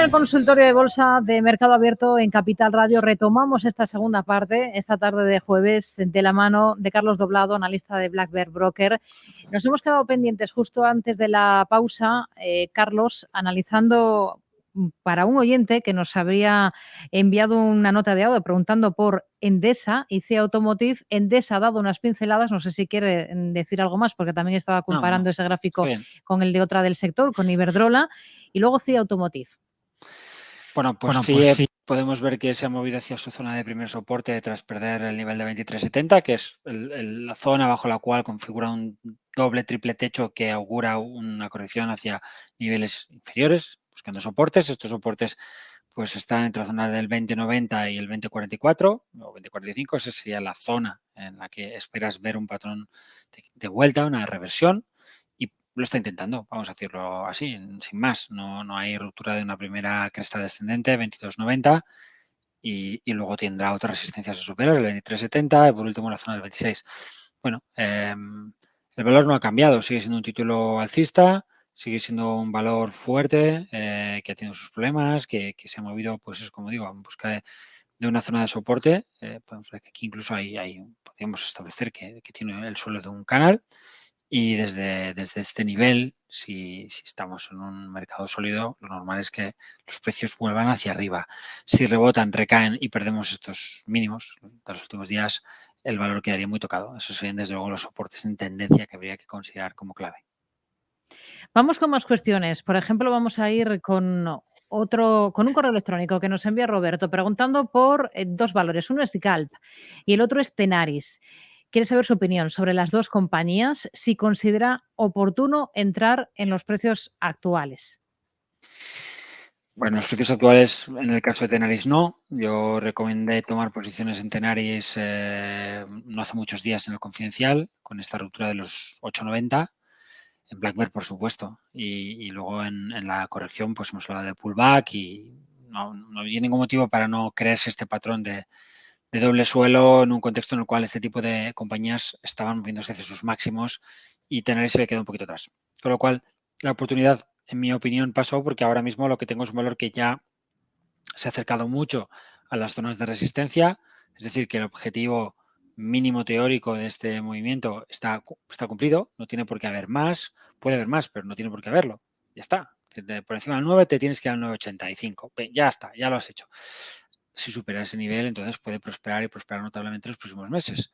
el consultorio de bolsa de Mercado Abierto en Capital Radio retomamos esta segunda parte, esta tarde de jueves, de la mano de Carlos Doblado, analista de Black Bear Broker. Nos hemos quedado pendientes justo antes de la pausa, Carlos, analizando para un oyente que nos habría enviado una nota de audio preguntando por Endesa y CIE Automotive. Endesa ha dado unas pinceladas, no sé si quiere decir algo más, porque también estaba comparando ese gráfico con el de otra del sector, con Iberdrola, y luego CIE Automotive. Bueno, pues CIE podemos ver que se ha movido hacia su zona de primer soporte tras perder el nivel de 23.70, que es la zona bajo la cual configura un doble triple techo que augura una corrección hacia niveles inferiores, buscando soportes. Estos soportes pues están entre la zona del 20.90 y el 20.44 o 20.45. Esa sería la zona en la que esperas ver un patrón de vuelta, una reversión. Lo está intentando, vamos a decirlo así, sin más. No hay ruptura de una primera cresta descendente, 22.90, y luego tendrá otra resistencia a superar, el 23.70, y por último la zona del 26. Bueno, el valor no ha cambiado, sigue siendo un título alcista, sigue siendo un valor fuerte, que ha tenido sus problemas, que se ha movido, pues es como digo, en busca de una zona de soporte. Podemos ver que aquí incluso podríamos establecer que tiene el suelo de un canal. Y desde este nivel, si estamos en un mercado sólido, lo normal es que los precios vuelvan hacia arriba. Si rebotan, recaen y perdemos estos mínimos de los últimos días, el valor quedaría muy tocado. Esos serían desde luego los soportes en tendencia que habría que considerar como clave. Vamos con más cuestiones. Por ejemplo, vamos a ir con un correo electrónico que nos envía Roberto preguntando por dos valores. Uno es Galp y el otro es Tenaris. Quiere saber su opinión sobre las dos compañías, si considera oportuno entrar en los precios actuales. Bueno, los precios actuales, en el caso de Tenaris, no. Yo recomendé tomar posiciones en Tenaris no hace muchos días en el Confidencial, con esta ruptura de los 8.90. En Black Bear, por supuesto. Y luego en la corrección, pues hemos hablado de pullback y no hay ningún motivo para no creerse este patrón de doble suelo en un contexto en el cual este tipo de compañías estaban moviéndose hacia sus máximos y Tenaris se había quedado un poquito atrás. Con lo cual, la oportunidad, en mi opinión, pasó porque ahora mismo lo que tengo es un valor que ya se ha acercado mucho a las zonas de resistencia, es decir, que el objetivo mínimo teórico de este movimiento está cumplido, no tiene por qué haber más, puede haber más, pero no tiene por qué haberlo, ya está. Por encima del 9 te tienes que ir al 9.85, ya está, ya lo has hecho. Si supera ese nivel, entonces puede prosperar y prosperar notablemente en los próximos meses.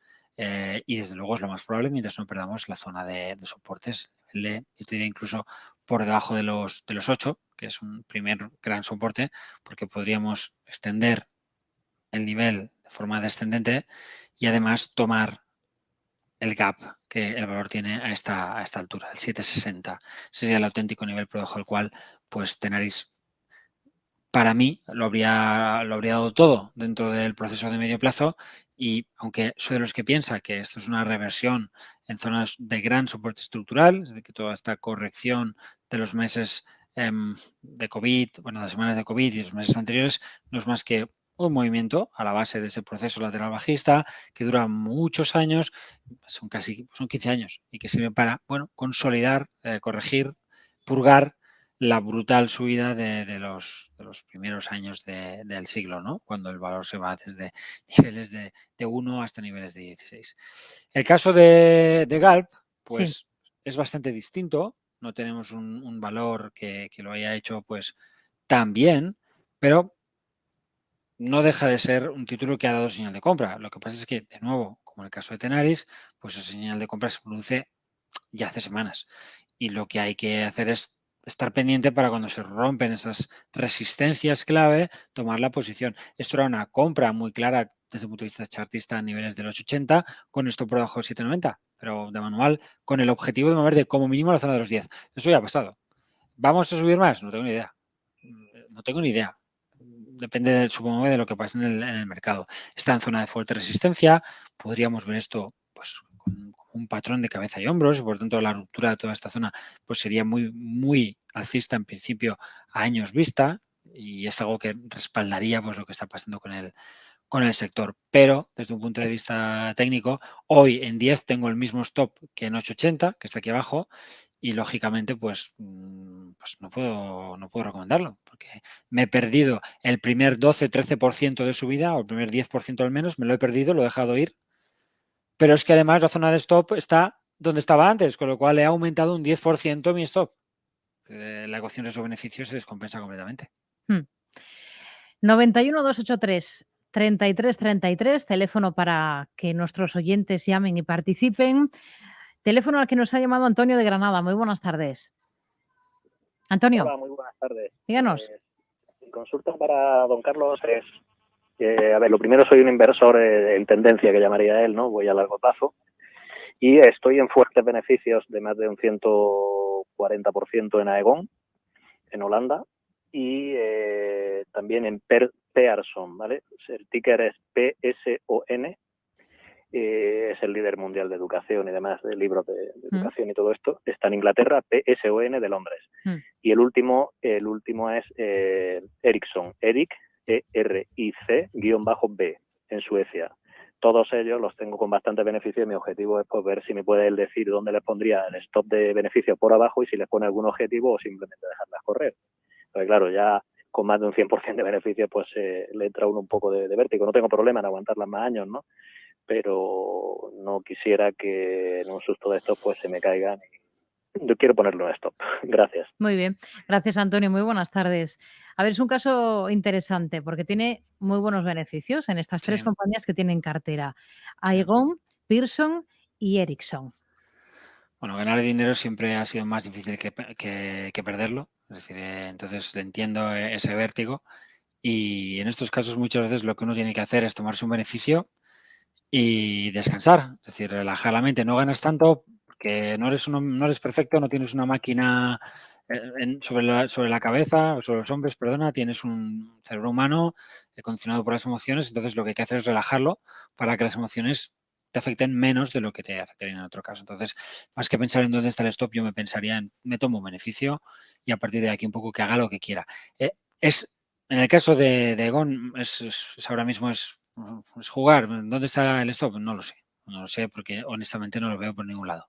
Y desde luego es lo más probable mientras no perdamos la zona de soportes, yo te diría incluso por debajo de los 8, que es un primer gran soporte, porque podríamos extender el nivel de forma descendente y además tomar el gap que el valor tiene a esta altura, el 7.60. Sería el auténtico nivel por debajo del cual pues Tenaris, para mí, lo habría dado todo dentro del proceso de medio plazo, y aunque soy de los que piensa que esto es una reversión en zonas de gran soporte estructural, es decir, que toda esta corrección de los meses de COVID, bueno, las semanas de COVID y los meses anteriores, no es más que un movimiento a la base de ese proceso lateral bajista que dura muchos años, son 15 años, y que sirve para, bueno, consolidar, corregir, purgar la brutal subida de los primeros años del siglo, ¿no? Cuando el valor se va desde niveles de 1 hasta niveles de 16. El caso de Galp, pues es bastante distinto. No tenemos un valor que lo haya hecho pues tan bien, pero no deja de ser un título que ha dado señal de compra. Lo que pasa es que, de nuevo, como en el caso de Tenaris, pues esa señal de compra se produce ya hace semanas. Y lo que hay que hacer es estar pendiente para cuando se rompen esas resistencias clave, tomar la posición. Esto era una compra muy clara desde el punto de vista chartista a niveles de los 80, con esto por debajo de 7.90, pero de manual, con el objetivo de mover de como mínimo a la zona de los 10. Eso ya ha pasado. ¿Vamos a subir más? No tengo ni idea. No tengo ni idea. Depende, supongo, de lo que pase en el mercado. Está en zona de fuerte resistencia. Podríamos ver esto pues con un patrón de cabeza y hombros, y por tanto la ruptura de toda esta zona pues sería muy, muy alcista en principio a años vista, y es algo que respaldaría pues lo que está pasando con con el sector. Pero desde un punto de vista técnico, hoy en 10 tengo el mismo stop que en 8,80, que está aquí abajo, y lógicamente pues no puedo recomendarlo, porque me he perdido el primer 12-13% de subida, o el primer 10% al menos, me lo he perdido, lo he dejado ir, pero es que además la zona de stop está donde estaba antes, con lo cual he aumentado un 10% mi stop. La ecuación riesgo-beneficio se descompensa completamente. 91-283-3333, teléfono para que nuestros oyentes llamen y participen. Teléfono al que nos ha llamado Antonio de Granada. Muy buenas tardes. Antonio, Hola, muy buenas tardes. díganos. Mi consulta para don Carlos es que, a ver, lo primero, soy un inversor en tendencia, que llamaría él, ¿no? Voy a largo plazo y estoy en fuertes beneficios de más de un 140% en Aegon, en Holanda, y también en Pearson, ¿vale? El ticker es PSON. Es el líder mundial de educación y demás, de libros de educación y todo esto. Está en Inglaterra, PSON de Londres. Y el último es Ericsson, Eric, ERIC-B, en Suecia. Todos ellos los tengo con bastante beneficio y mi objetivo es pues, ver si me puede él decir dónde les pondría el stop de beneficio por abajo y si les pone algún objetivo o simplemente dejarlas correr. Porque claro, ya con más de un 100% de beneficio pues le entra uno un poco de vértigo. No tengo problema en aguantarlas más años, ¿no? Pero no quisiera que en un susto de estos pues se me caigan. Yo quiero ponerlo en stop. Gracias. Muy bien. Gracias, Antonio. Muy buenas tardes. A ver, es un caso interesante porque tiene muy buenos beneficios en estas tres compañías que tienen cartera. Aegon, Pearson y Ericsson. Bueno, ganar dinero siempre ha sido más difícil que perderlo. Es decir, entonces entiendo ese vértigo. Y en estos casos muchas veces lo que uno tiene que hacer es tomarse un beneficio y descansar. Es decir, relajar la mente. No ganas tanto porque no eres perfecto, no tienes una máquina sobre la cabeza, o sobre los hombros, perdona, tienes un cerebro humano condicionado por las emociones. Entonces lo que hay que hacer es relajarlo para que las emociones te afecten menos de lo que te afectarían en otro caso. Entonces, más que pensar en dónde está el stop, yo me pensaría en me tomo un beneficio y a partir de aquí un poco que haga lo que quiera. En el caso de Egon, ahora mismo es jugar. ¿Dónde está el stop? No lo sé. No lo sé porque honestamente no lo veo por ningún lado.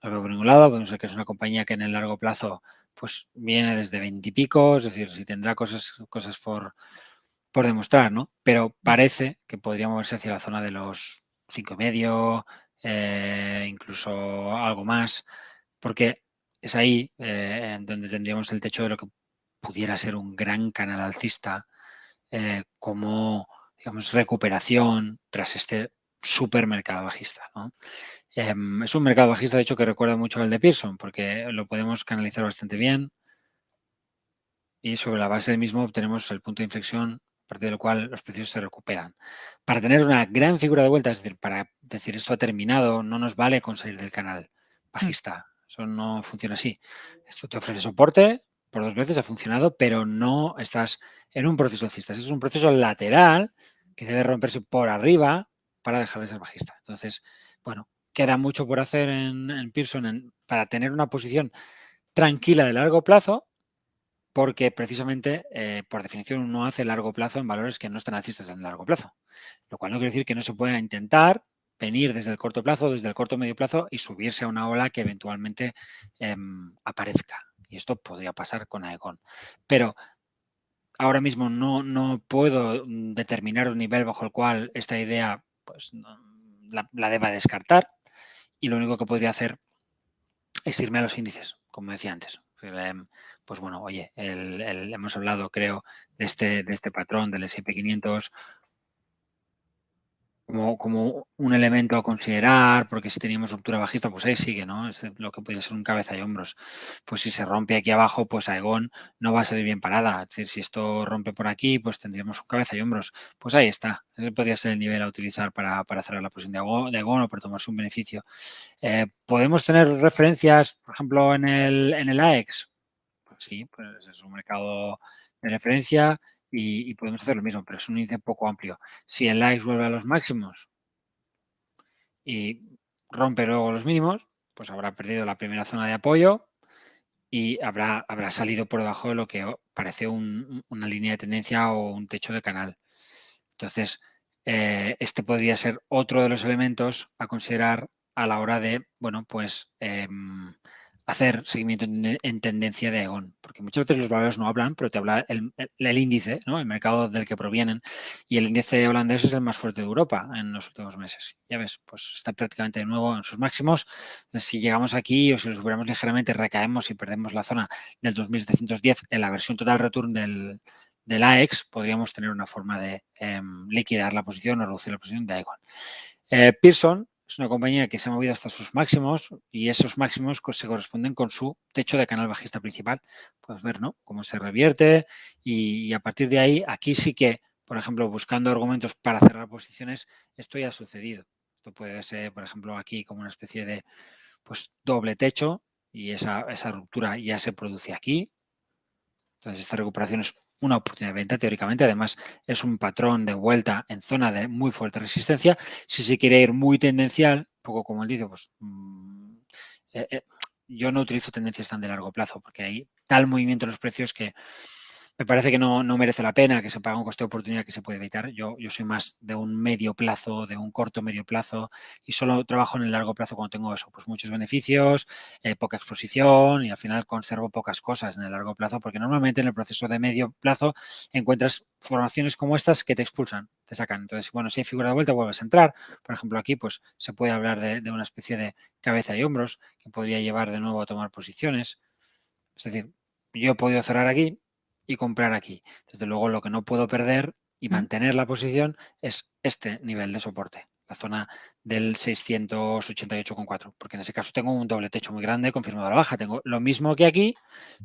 No lo veo por ningún lado. Podemos ver que es una compañía que en el largo plazo pues viene desde 20 y pico, es decir, si tendrá cosas por demostrar, ¿no? Pero parece que podría moverse hacia la zona de los 5,5, incluso algo más, porque es ahí donde tendríamos el techo de lo que pudiera ser un gran canal alcista, como, digamos, recuperación tras este supermercado bajista, ¿no? Es un mercado bajista, de hecho, que recuerda mucho al de Pearson, porque lo podemos canalizar bastante bien y sobre la base del mismo obtenemos el punto de inflexión a partir del cual los precios se recuperan. Para tener una gran figura de vuelta, es decir, para decir esto ha terminado, no nos vale con salir del canal bajista. Eso no funciona así. Esto te ofrece soporte por 2 veces, ha funcionado, pero no estás en un proceso alcista. Es un proceso lateral que debe romperse por arriba para dejar de ser bajista. Entonces, bueno, queda mucho por hacer en Pearson para tener una posición tranquila de largo plazo, porque precisamente, por definición, uno hace largo plazo en valores que no están alcistas en largo plazo. Lo cual no quiere decir que no se pueda intentar venir desde el corto plazo, desde el corto medio plazo y subirse a una ola que eventualmente aparezca. Y esto podría pasar con Aegon. Pero ahora mismo no puedo determinar un nivel bajo el cual esta idea pues, la deba descartar. Y lo único que podría hacer es irme a los índices, como decía antes. Pues bueno, oye, hemos hablado, creo, de este patrón del S&P 500 como un elemento a considerar, porque si teníamos ruptura bajista, pues ahí sigue, ¿no? Es lo que podría ser un cabeza y hombros. Pues si se rompe aquí abajo, pues Aegon no va a salir bien parada. Es decir, si esto rompe por aquí, pues tendríamos un cabeza y hombros. Pues ahí está. Ese podría ser el nivel a utilizar para cerrar la posición de Aegon o para tomarse un beneficio. ¿Podemos tener referencias, por ejemplo, en el AEX? Pues sí, pues es un mercado de referencia y podemos hacer lo mismo, pero es un índice poco amplio. Si el AEX vuelve a los máximos y rompe luego los mínimos, pues habrá perdido la primera zona de apoyo y habrá salido por debajo de lo que parece una línea de tendencia o un techo de canal. Entonces, este podría ser otro de los elementos a considerar a la hora de, bueno, pues hacer seguimiento en tendencia de Aegon, porque muchas veces los valores no hablan, pero te habla el índice, ¿no? El mercado del que provienen, y el índice holandés es el más fuerte de Europa en los últimos meses. Ya ves, pues está prácticamente de nuevo en sus máximos. Entonces, si llegamos aquí o si lo superamos ligeramente, recaemos y perdemos la zona del 2710 en la versión total return del AEX, podríamos tener una forma de liquidar la posición o reducir la posición de Aegon. Pearson es una compañía que se ha movido hasta sus máximos y esos máximos se corresponden con su techo de canal bajista principal. Puedes ver, ¿no?, cómo se revierte y a partir de ahí, aquí sí que, por ejemplo, buscando argumentos para cerrar posiciones, esto ya ha sucedido. Esto puede verse, por ejemplo, aquí como una especie de pues doble techo y esa ruptura ya se produce aquí. Entonces, esta recuperación es una oportunidad de venta, teóricamente. Además, es un patrón de vuelta en zona de muy fuerte resistencia. Si se quiere ir muy tendencial, un poco como él dice, pues yo no utilizo tendencias tan de largo plazo porque hay tal movimiento en los precios que me parece que no merece la pena, que se paga un coste de oportunidad que se puede evitar. Yo soy más de un medio plazo, de un corto medio plazo, y solo trabajo en el largo plazo cuando tengo eso, pues muchos beneficios, poca exposición, y al final conservo pocas cosas en el largo plazo, porque normalmente en el proceso de medio plazo encuentras formaciones como estas que te expulsan, te sacan. Entonces, bueno, si hay figura de vuelta, vuelves a entrar. Por ejemplo, aquí pues se puede hablar de una especie de cabeza y hombros que podría llevar de nuevo a tomar posiciones. Es decir, yo he podido cerrar aquí y comprar aquí. Desde luego, lo que no puedo perder y mantener la posición es este nivel de soporte, la zona del 688,4, porque en ese caso tengo un doble techo muy grande confirmado a la baja. Tengo lo mismo que aquí,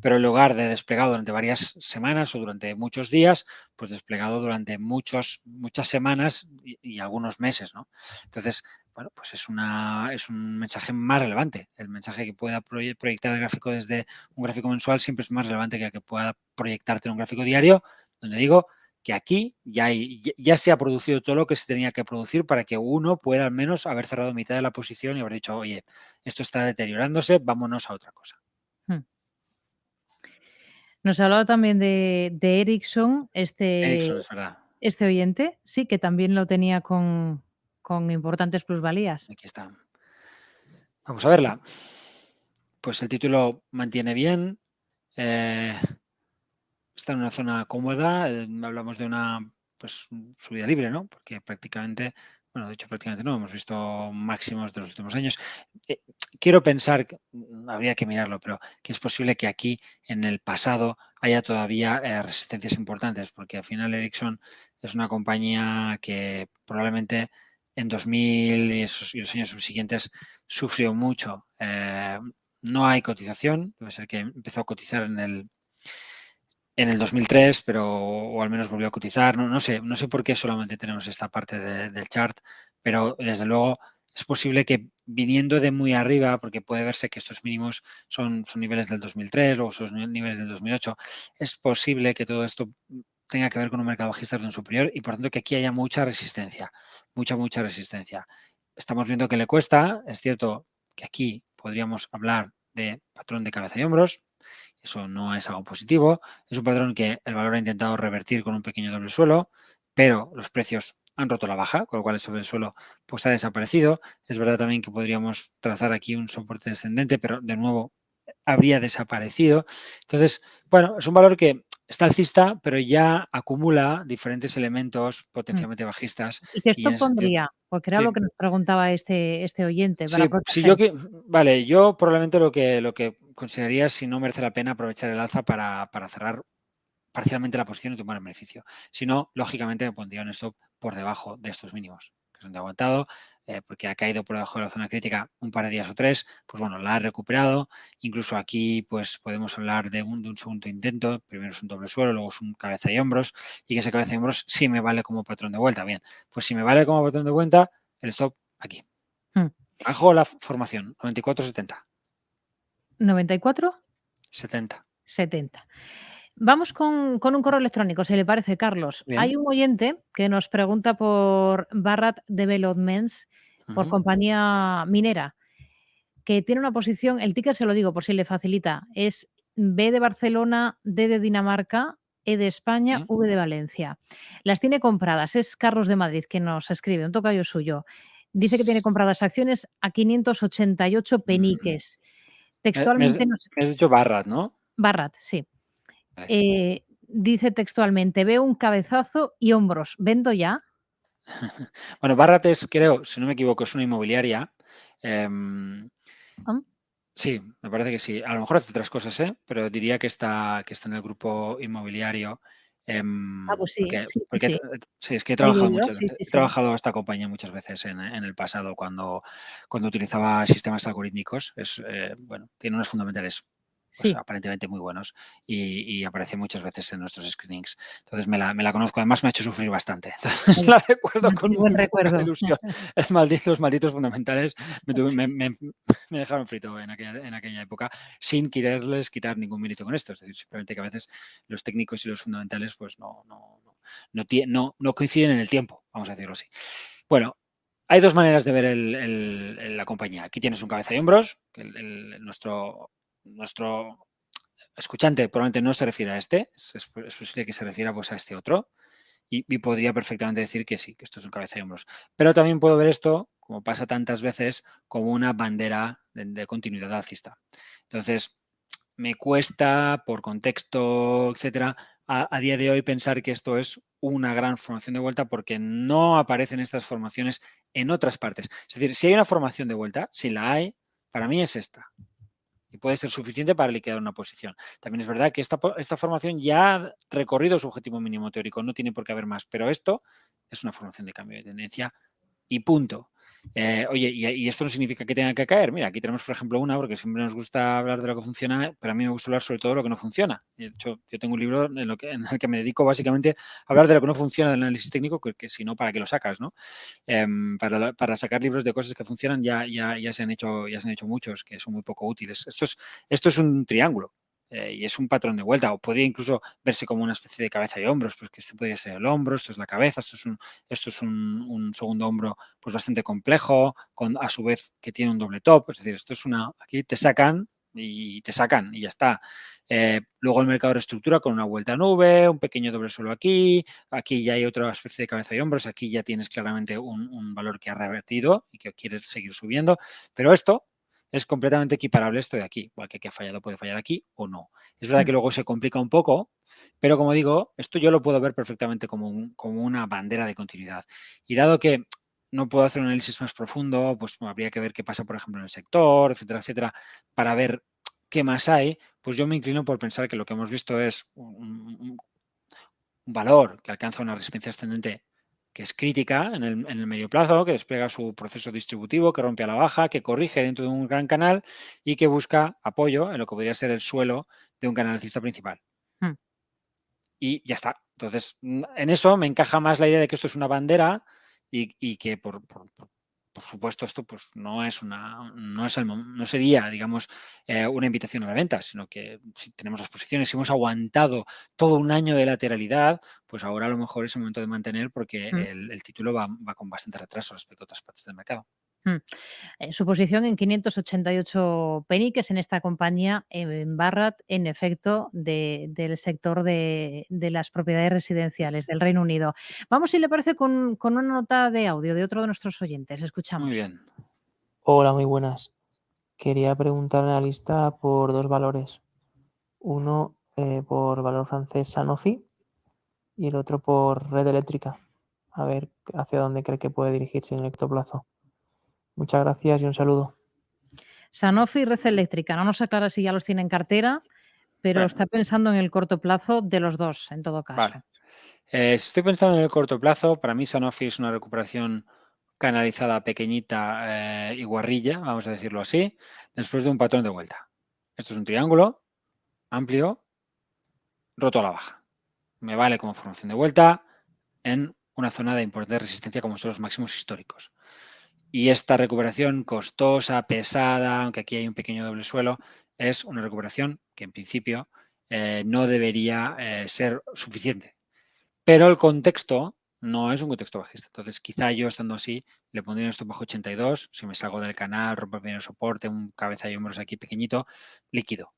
pero en lugar de desplegado durante varias semanas o durante muchos días, pues desplegado durante muchas semanas y algunos meses, ¿no? Entonces, bueno, pues es un mensaje más relevante. El mensaje que pueda proyectar el gráfico desde un gráfico mensual siempre es más relevante que el que pueda proyectarte en un gráfico diario, donde digo que aquí ya se ha producido todo lo que se tenía que producir para que uno pueda al menos haber cerrado mitad de la posición y haber dicho, oye, esto está deteriorándose, vámonos a otra cosa. Nos hablaba también de Ericsson, Ericsson, es verdad. este oyente, sí, que también lo tenía con importantes plusvalías. Aquí está. Vamos a verla. Pues el título mantiene bien. Está en una zona cómoda. Hablamos de una subida libre, ¿no? Porque prácticamente, bueno, de hecho prácticamente no, hemos visto máximos de los últimos años. Quiero pensar, habría que mirarlo, pero que es posible que aquí en el pasado haya todavía resistencias importantes, porque al final Ericsson es una compañía que probablemente en 2000 y los años subsiguientes sufrió mucho. No hay cotización, debe ser que empezó a cotizar en el 2003, pero o al menos volvió a cotizar. No sé por qué solamente tenemos esta parte del chart, pero desde luego es posible que viniendo de muy arriba, porque puede verse que estos mínimos son niveles del 2003 o son niveles del 2008, es posible que todo esto tenga que ver con un mercado bajista de un superior y por tanto que aquí haya mucha resistencia, mucha resistencia. Estamos viendo que le cuesta, es cierto que aquí podríamos hablar de patrón de cabeza y hombros, eso no es algo positivo, es un patrón que el valor ha intentado revertir con un pequeño doble suelo, pero los precios han roto la baja, con lo cual el sobresuelo pues ha desaparecido. Es verdad también que podríamos trazar aquí un soporte descendente, pero de nuevo habría desaparecido. Entonces, bueno, es un valor que está alcista, pero ya acumula diferentes elementos potencialmente bajistas. ¿Y qué Y en esto ese sentido, pondría? Porque era sí, lo que nos preguntaba este oyente, para sí, proteger. vale, yo probablemente lo que consideraría si no merece la pena aprovechar el alza para cerrar parcialmente la posición y tomar el beneficio. Si no, lógicamente me pondría un stop por debajo de estos mínimos, que son de aguantado, porque ha caído por debajo de la zona crítica un par de días o tres, pues bueno, la ha recuperado. Incluso aquí pues podemos hablar de un segundo intento. Primero es un doble suelo, luego es un cabeza y hombros, y que ese cabeza y hombros sí me vale como patrón de vuelta. Bien, pues si me vale como patrón de vuelta, el stop aquí. Bajo la formación, 94,70. ¿94? 70. 70. Vamos con un correo electrónico, si le parece, Carlos. Bien. Hay un oyente que nos pregunta por Barrat Developments, por compañía minera, que tiene una posición, el ticker se lo digo por si le facilita, es B de Barcelona, D de Dinamarca, E de España, V de Valencia. Las tiene compradas. Es Carlos de Madrid quien nos escribe, un tocayo suyo. Dice que tiene compradas acciones a 588 peniques. Textualmente nos... Me has dicho Barrat, ¿no? Barrat, sí. Vale. Dice textualmente, veo un cabezazo y hombros. ¿Vendo ya? Bueno, Barrat es, creo, si no me equivoco, es una inmobiliaria. Sí, me parece que sí. A lo mejor hace otras cosas, pero diría que está en el grupo inmobiliario. Pues sí, porque sí. Es que he He trabajado leído, muchas veces. He trabajado esta compañía muchas veces en el pasado cuando utilizaba sistemas algorítmicos. Bueno, tiene unos fundamentales pues, aparentemente muy buenos y aparece muchas veces en nuestros screenings. Entonces me la conozco. Además me ha hecho sufrir bastante. Entonces la recuerdo con buen muy poca recuerdo. ilusión. Los malditos fundamentales me dejaron frito en aquella época sin quererles quitar ningún mérito con esto. Es decir, simplemente que a veces los técnicos y los fundamentales pues no coinciden en el tiempo, vamos a decirlo así. Bueno, hay dos maneras de ver la compañía. Aquí tienes un cabeza y hombros, que nuestro escuchante probablemente no se refiere a este, es posible que se refiera pues a este otro y podría perfectamente decir que sí, que esto es un cabeza y hombros. Pero también puedo ver esto, como pasa tantas veces, como una bandera de continuidad alcista. Entonces, me cuesta, por contexto, etcétera, a día de hoy pensar que esto es una gran formación de vuelta porque no aparecen estas formaciones en otras partes. Es decir, si hay una formación de vuelta, si la hay, para mí es esta. Y puede ser suficiente para liquidar una posición. También es verdad que esta formación ya ha recorrido su objetivo mínimo teórico, no tiene por qué haber más, pero esto es una formación de cambio de tendencia y punto. Oye, y esto no significa que tenga que caer. Mira, aquí tenemos, por ejemplo, una, porque siempre nos gusta hablar de lo que funciona, pero a mí me gusta hablar sobre todo de lo que no funciona. De hecho, yo tengo un libro en el que me dedico básicamente a hablar de lo que no funciona del análisis técnico, que si no, ¿para qué lo sacas? ¿No? Para sacar libros de cosas que funcionan ya se han hecho muchos, que son muy poco útiles. Esto es un triángulo. Y es un patrón de vuelta, o podría incluso verse como una especie de cabeza y hombros, pues que este podría ser el hombro, esto es la cabeza, esto es un segundo hombro pues bastante complejo, a su vez que tiene un doble top, es decir, aquí te sacan y ya está. Luego el mercado reestructura con una vuelta a nube, un pequeño doble suelo aquí ya hay otra especie de cabeza y hombros, aquí ya tienes claramente un valor que ha revertido y que quiere seguir subiendo, pero esto es completamente equiparable a esto de aquí, igual que ha fallado puede fallar aquí o no. Es verdad que luego se complica un poco, pero como digo, esto yo lo puedo ver perfectamente como una bandera de continuidad. Y dado que no puedo hacer un análisis más profundo, pues habría que ver qué pasa, por ejemplo, en el sector, etcétera, etcétera, para ver qué más hay, pues yo me inclino por pensar que lo que hemos visto es un valor que alcanza una resistencia ascendente que es crítica en el medio plazo, que despliega su proceso distributivo, que rompe a la baja, que corrige dentro de un gran canal y que busca apoyo en lo que podría ser el suelo de un canal alcista principal. Y ya está. Entonces, en eso me encaja más la idea de que esto es una bandera y que por supuesto esto pues no sería, digamos, una invitación a la venta, sino que si tenemos las posiciones, si hemos aguantado todo un año de lateralidad, pues ahora a lo mejor es el momento de mantener porque el título va con bastante retraso respecto a otras partes del mercado. Su posición en 588 peniques en esta compañía, en Barrat, en efecto, del sector de las propiedades residenciales del Reino Unido. Vamos, si le parece, con una nota de audio de otro de nuestros oyentes. Escuchamos. Muy bien. Hola, muy buenas. Quería preguntar a la lista por dos valores. Uno por valor francés Sanofi y el otro por Red Eléctrica. A ver hacia dónde cree que puede dirigirse en el corto plazo. Muchas gracias y un saludo. Sanofi y Red Eléctrica. No nos aclara si ya los tiene en cartera, pero está pensando en el corto plazo de los dos, en todo caso. Vale. Si estoy pensando en el corto plazo, para mí Sanofi es una recuperación canalizada pequeñita y guarrilla, vamos a decirlo así, después de un patrón de vuelta. Esto es un triángulo amplio, roto a la baja. Me vale como formación de vuelta en una zona de importante resistencia como son los máximos históricos. Y esta recuperación costosa, pesada, aunque aquí hay un pequeño doble suelo, es una recuperación que en principio no debería ser suficiente. Pero el contexto no es un contexto bajista. Entonces, quizá yo estando así, le pondría un stop bajo 82. Si me salgo del canal, rompo el primer soporte, un cabeza y hombros aquí pequeñito, líquido.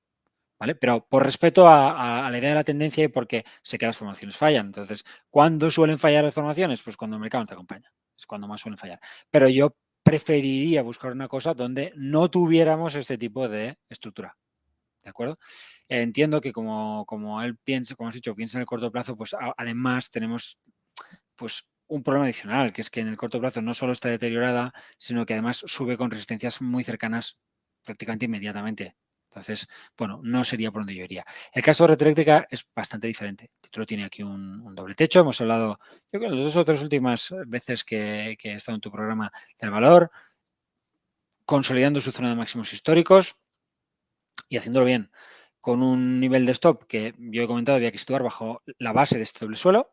¿vale? Pero por respeto a la idea de la tendencia y porque sé que las formaciones fallan. Entonces, ¿cuándo suelen fallar las formaciones? Pues cuando el mercado no te acompaña. Es cuando más suelen fallar. Pero yo preferiría buscar una cosa donde no tuviéramos este tipo de estructura. ¿De acuerdo? Entiendo que como él piensa, como has dicho, piensa en el corto plazo, pues además tenemos pues un problema adicional, que es que en el corto plazo no solo está deteriorada, sino que además sube con resistencias muy cercanas prácticamente inmediatamente. Entonces, bueno, no sería por donde yo iría. El caso de Red Eléctrica es bastante diferente. El título tiene aquí un doble techo. Hemos hablado, yo creo, las 2 o 3 últimas veces que he estado en tu programa del valor, consolidando su zona de máximos históricos y haciéndolo bien, con un nivel de stop que yo he comentado había que situar bajo la base de este doble suelo.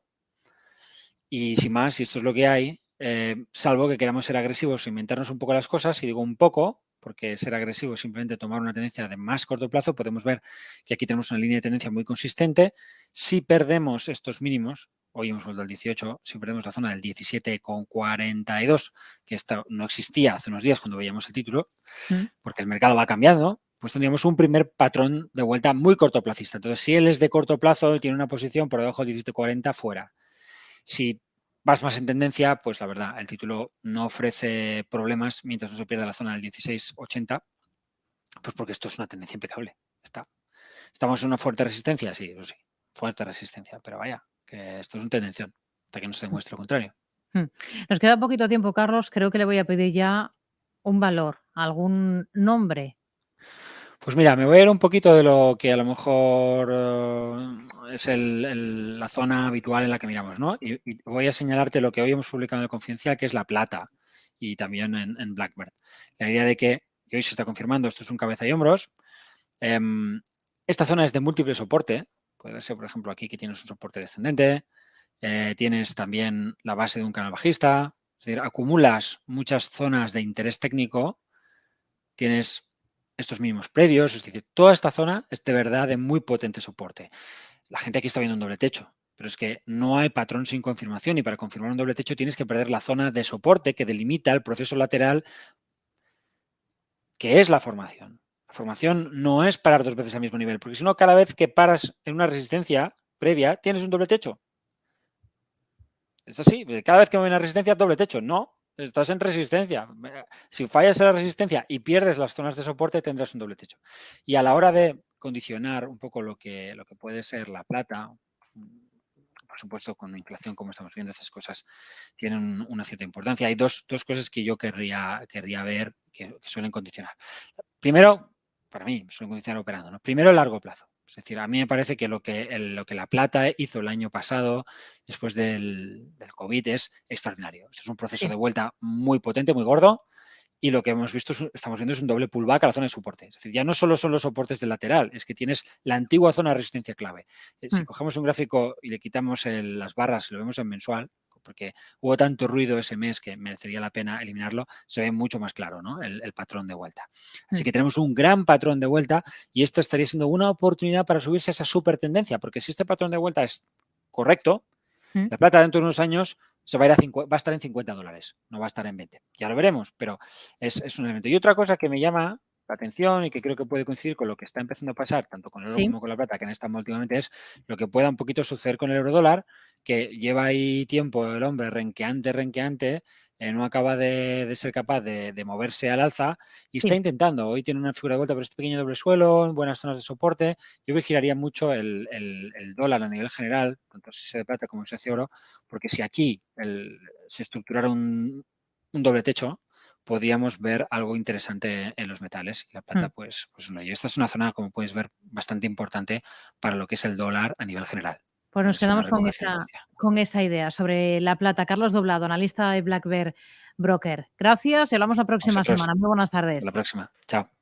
Y sin más, si esto es lo que hay, salvo que queramos ser agresivos e inventarnos un poco las cosas, y digo un poco, porque ser agresivo es simplemente tomar una tendencia de más corto plazo, podemos ver que aquí tenemos una línea de tendencia muy consistente. Si perdemos estos mínimos, hoy hemos vuelto al 18, si perdemos la zona del 17,42, que esto no existía hace unos días cuando veíamos el título, porque el mercado va cambiando, pues tendríamos un primer patrón de vuelta muy cortoplacista. Entonces, si él es de corto plazo y tiene una posición por debajo del 17,40, fuera. Si vas más en tendencia, pues la verdad, el título no ofrece problemas mientras no se pierda la zona del 16,80, pues porque esto es una tendencia impecable. ¿Estamos en una fuerte resistencia? Sí, eso sí, fuerte resistencia, pero vaya, que esto es una tendencia, hasta que no se demuestre lo contrario. Nos queda poquito tiempo, Carlos. Creo que le voy a pedir ya un valor, algún nombre. Pues mira, me voy a ir un poquito de lo que a lo mejor es la zona habitual en la que miramos, ¿no? Y voy a señalarte lo que hoy hemos publicado en el Confidencial, que es la plata, y también en Blackbird. La idea de que, y hoy se está confirmando, esto es un cabeza y hombros. Esta zona es de múltiple soporte. Puede verse, por ejemplo, aquí que tienes un soporte descendente, tienes también la base de un canal bajista, es decir, acumulas muchas zonas de interés técnico, tienes estos mínimos previos, es decir, toda esta zona es de verdad de muy potente soporte. La gente aquí está viendo un doble techo, pero es que no hay patrón sin confirmación y para confirmar un doble techo tienes que perder la zona de soporte que delimita el proceso lateral, que es la formación. La formación no es parar 2 veces al mismo nivel, porque si no, cada vez que paras en una resistencia previa, tienes un doble techo. Es así, cada vez que me voy a una resistencia, doble techo. No, estás en resistencia. Si fallas en la resistencia y pierdes las zonas de soporte, tendrás un doble techo. Y a la hora de condicionar un poco lo que puede ser la plata, por supuesto, con la inflación, como estamos viendo, esas cosas tienen una cierta importancia. Hay dos cosas que yo querría ver que suelen condicionar. Primero, para mí, suelen condicionar operando, ¿no? Primero, el largo plazo. Es decir, a mí me parece que lo que la plata hizo el año pasado, después del COVID, es extraordinario. Esto es un proceso de vuelta muy potente, muy gordo, y lo que estamos viendo es un doble pullback a la zona de soporte. Es decir, ya no solo son los soportes del lateral, es que tienes la antigua zona de resistencia clave. Si cogemos un gráfico y le quitamos las barras y lo vemos en mensual, porque hubo tanto ruido ese mes que merecería la pena eliminarlo, se ve mucho más claro, ¿no? el patrón de vuelta. Así que tenemos un gran patrón de vuelta y esto estaría siendo una oportunidad para subirse a esa super tendencia, porque si este patrón de vuelta es correcto, la plata dentro de unos años va a estar en $50, no va a estar en 20. Ya lo veremos, pero es un elemento. Y otra cosa que me llama la atención y que creo que puede coincidir con lo que está empezando a pasar, tanto con el oro como con la plata, que han estado últimamente, es lo que pueda un poquito suceder con el eurodólar, que lleva ahí tiempo el hombre renqueante, no acaba de ser capaz de moverse al alza y está intentando. Hoy tiene una figura de vuelta por este pequeño doble suelo, en buenas zonas de soporte. Yo vigilaría mucho el dólar a nivel general, tanto si sea de plata como si sea de oro, porque si aquí se estructurara un doble techo, podríamos ver algo interesante en los metales. Y la plata, pues no. Y esta es una zona, como puedes ver, bastante importante para lo que es el dólar a nivel general. Pues nos quedamos con esa idea sobre la plata. Carlos Doblado, analista de Black Bear Broker. Gracias y hablamos la próxima semana. Muy buenas tardes. Hasta la próxima. Chao.